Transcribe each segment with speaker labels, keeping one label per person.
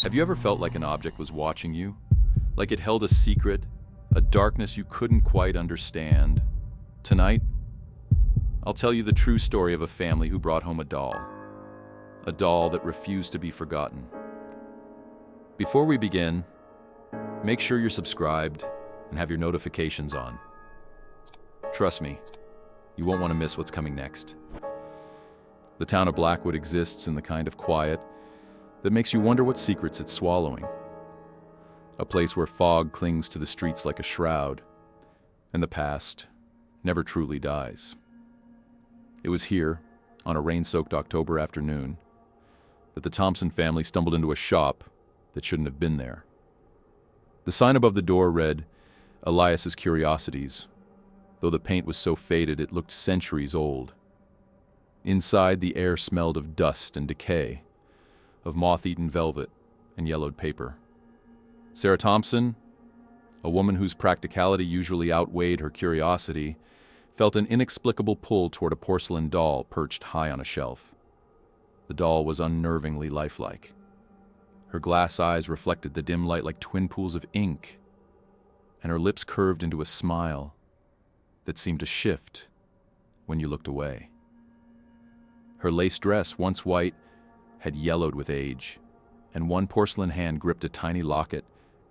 Speaker 1: Have you ever felt like an object was watching you? Like it held a secret, a darkness you couldn't quite understand? Tonight, I'll tell you the true story of a family who brought home a doll that refused to be forgotten. Before we begin, make sure you're subscribed and have your notifications on. Trust me, you won't want to miss what's coming next. The town of Blackwood exists in the kind of quiet that makes you wonder what secrets it's swallowing. A place where fog clings to the streets like a shroud, and the past never truly dies. It was here, on a rain-soaked October afternoon, that the Thompson family stumbled into a shop that shouldn't have been there. The sign above the door read, "Elias's Curiosities," though the paint was so faded it looked centuries old. Inside, the air smelled of dust and decay, of moth-eaten velvet and yellowed paper. Sarah Thompson, a woman whose practicality usually outweighed her curiosity, felt an inexplicable pull toward a porcelain doll perched high on a shelf. The doll was unnervingly lifelike. Her glass eyes reflected the dim light like twin pools of ink, and her lips curved into a smile that seemed to shift when you looked away. Her lace dress, once white, had yellowed with age, and one porcelain hand gripped a tiny locket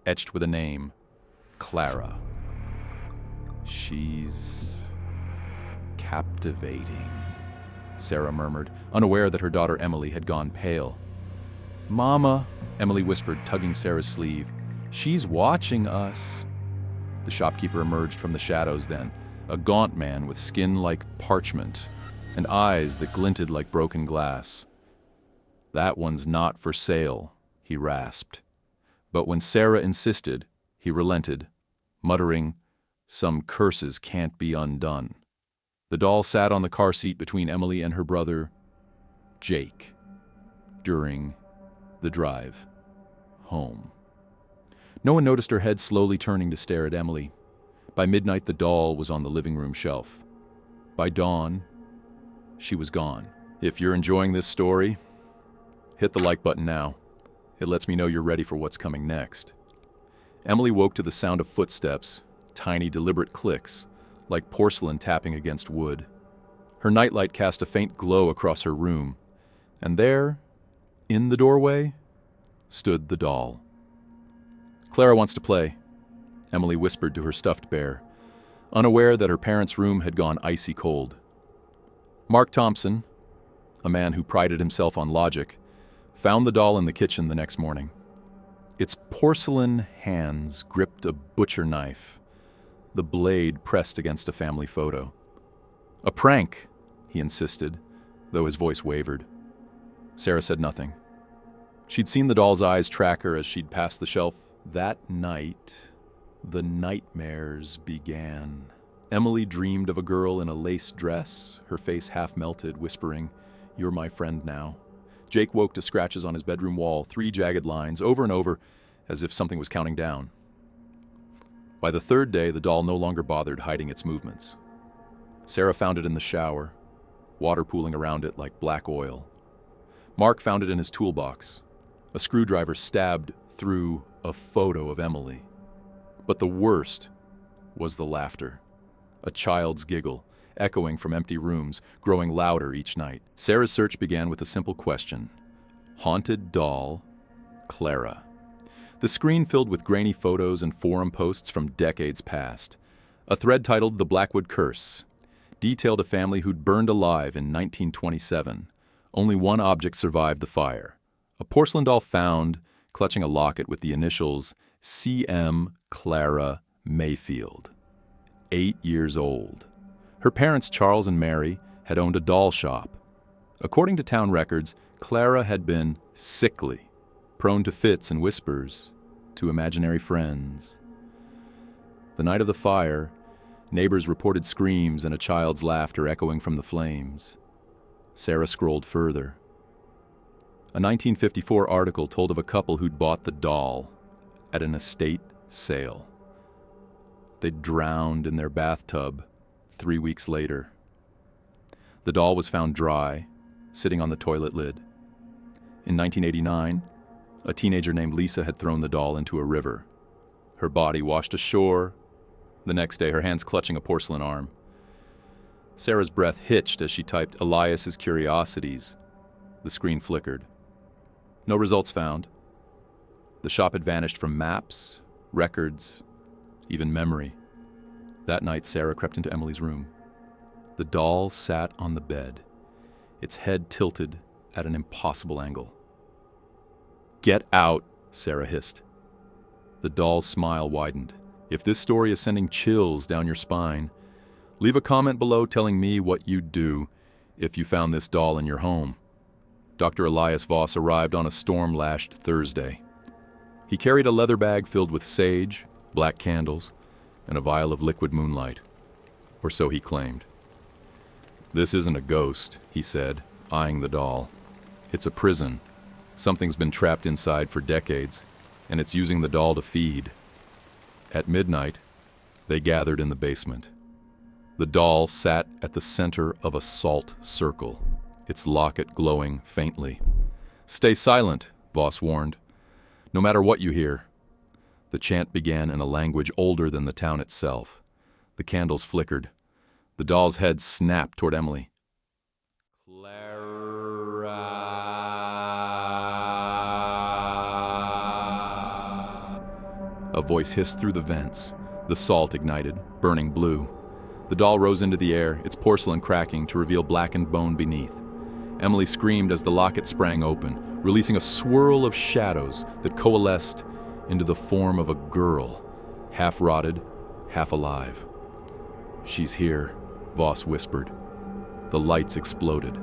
Speaker 1: etched with a name, Clara. "She's captivating," Sarah murmured, unaware that her daughter Emily had gone pale. "Mama," Emily whispered, tugging Sarah's sleeve, "she's watching us." The shopkeeper emerged from the shadows then, a gaunt man with skin like parchment and eyes that glinted like broken glass. "That one's not for sale," he rasped. But when Sarah insisted, he relented, muttering, "Some curses can't be undone." The doll sat on the car seat between Emily and her brother, Jake, during the drive home. No one noticed her head slowly turning to stare at Emily. By midnight, the doll was on the living room shelf. By dawn, she was gone. If you're enjoying this story, hit the like button now. It lets me know you're ready for what's coming next. Emily woke to the sound of footsteps, tiny deliberate clicks, like porcelain tapping against wood. Her nightlight cast a faint glow across her room, and there, in the doorway, stood the doll. "Clara wants to play," Emily whispered to her stuffed bear, unaware that her parents' room had gone icy cold. Mark Thompson, a man who prided himself on logic, found the doll in the kitchen the next morning. Its porcelain hands gripped a butcher knife, the blade pressed against a family photo. "A prank," he insisted, though his voice wavered. Sarah said nothing. She'd seen the doll's eyes track her as she'd passed the shelf. That night, the nightmares began. Emily dreamed of a girl in a lace dress, her face half melted, whispering, "You're my friend now." Jake woke to scratches on his bedroom wall, 3 jagged lines, over and over, as if something was counting down. By the 3rd day, the doll no longer bothered hiding its movements. Sarah found it in the shower, water pooling around it like black oil. Mark found it in his toolbox, a screwdriver stabbed through a photo of Emily. But the worst was the laughter, a child's giggle, echoing from empty rooms, growing louder each night. Sarah's search began with a simple question. Haunted doll, Clara. The screen filled with grainy photos and forum posts from decades past. A thread titled "The Blackwood Curse" detailed a family who'd burned alive in 1927. Only one object survived the fire. A porcelain doll found, clutching a locket with the initials C.M. Clara Mayfield. 8 years old. Her parents, Charles and Mary, had owned a doll shop. According to town records, Clara had been sickly, prone to fits and whispers to imaginary friends. The night of the fire, neighbors reported screams and a child's laughter echoing from the flames. Sarah scrolled further. A 1954 article told of a couple who'd bought the doll at an estate sale. They'd drowned in their bathtub 3 weeks later. The doll was found dry, sitting on the toilet lid. In 1989, A teenager named Lisa had thrown the doll into a river. Her body washed ashore. The next day, her hands clutching a porcelain arm. Sarah's breath hitched as she typed Elias's Curiosities. The screen flickered. No results found. The shop had vanished from maps, records, even memory. That night, Sarah crept into Emily's room. The doll sat on the bed, its head tilted at an impossible angle. "Get out," Sarah hissed. The doll's smile widened. "If this story is sending chills down your spine, leave a comment below telling me what you'd do if you found this doll in your home." Dr. Elias Voss arrived on a storm-lashed Thursday. He carried a leather bag filled with sage, black candles, and a vial of liquid moonlight. Or so he claimed. "This isn't a ghost," he said, eyeing the doll. "It's a prison. Something's been trapped inside for decades, and it's using the doll to feed." At midnight, they gathered in the basement. The doll sat at the center of a salt circle, its locket glowing faintly. "Stay silent," Voss warned. "No matter what you hear." The chant began in a language older than the town itself. The candles flickered. The doll's head snapped toward Emily. "Clara." A voice hissed through the vents. The salt ignited, burning blue. The doll rose into the air, its porcelain cracking to reveal blackened bone beneath. Emily screamed as the locket sprang open, releasing a swirl of shadows that coalesced into the form of a girl, half rotted, half alive. "She's here," Voss whispered. The lights exploded.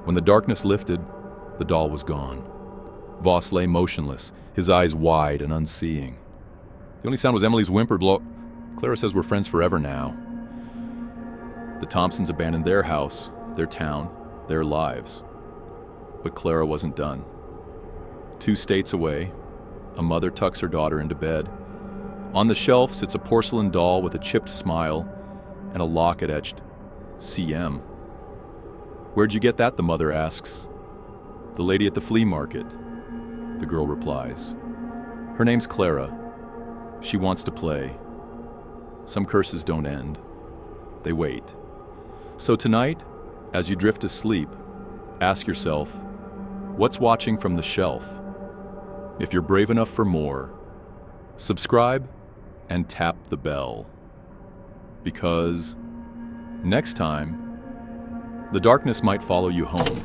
Speaker 1: When the darkness lifted, the doll was gone. Voss lay motionless, his eyes wide and unseeing. The only sound was Emily's whimper blow. "Clara says we're friends forever now." The Thompsons abandoned their house, their town, their lives. But Clara wasn't done. 2 states away, a mother tucks her daughter into bed. On the shelf sits a porcelain doll with a chipped smile and a locket etched CM. "Where'd you get that?" the mother asks. "The lady at the flea market," the girl replies. "Her name's Clara. She wants to play." Some curses don't end. They wait. So tonight, as you drift to sleep, ask yourself, what's watching from the shelf? If you're brave enough for more, subscribe and tap the bell. Because next time, the darkness might follow you home.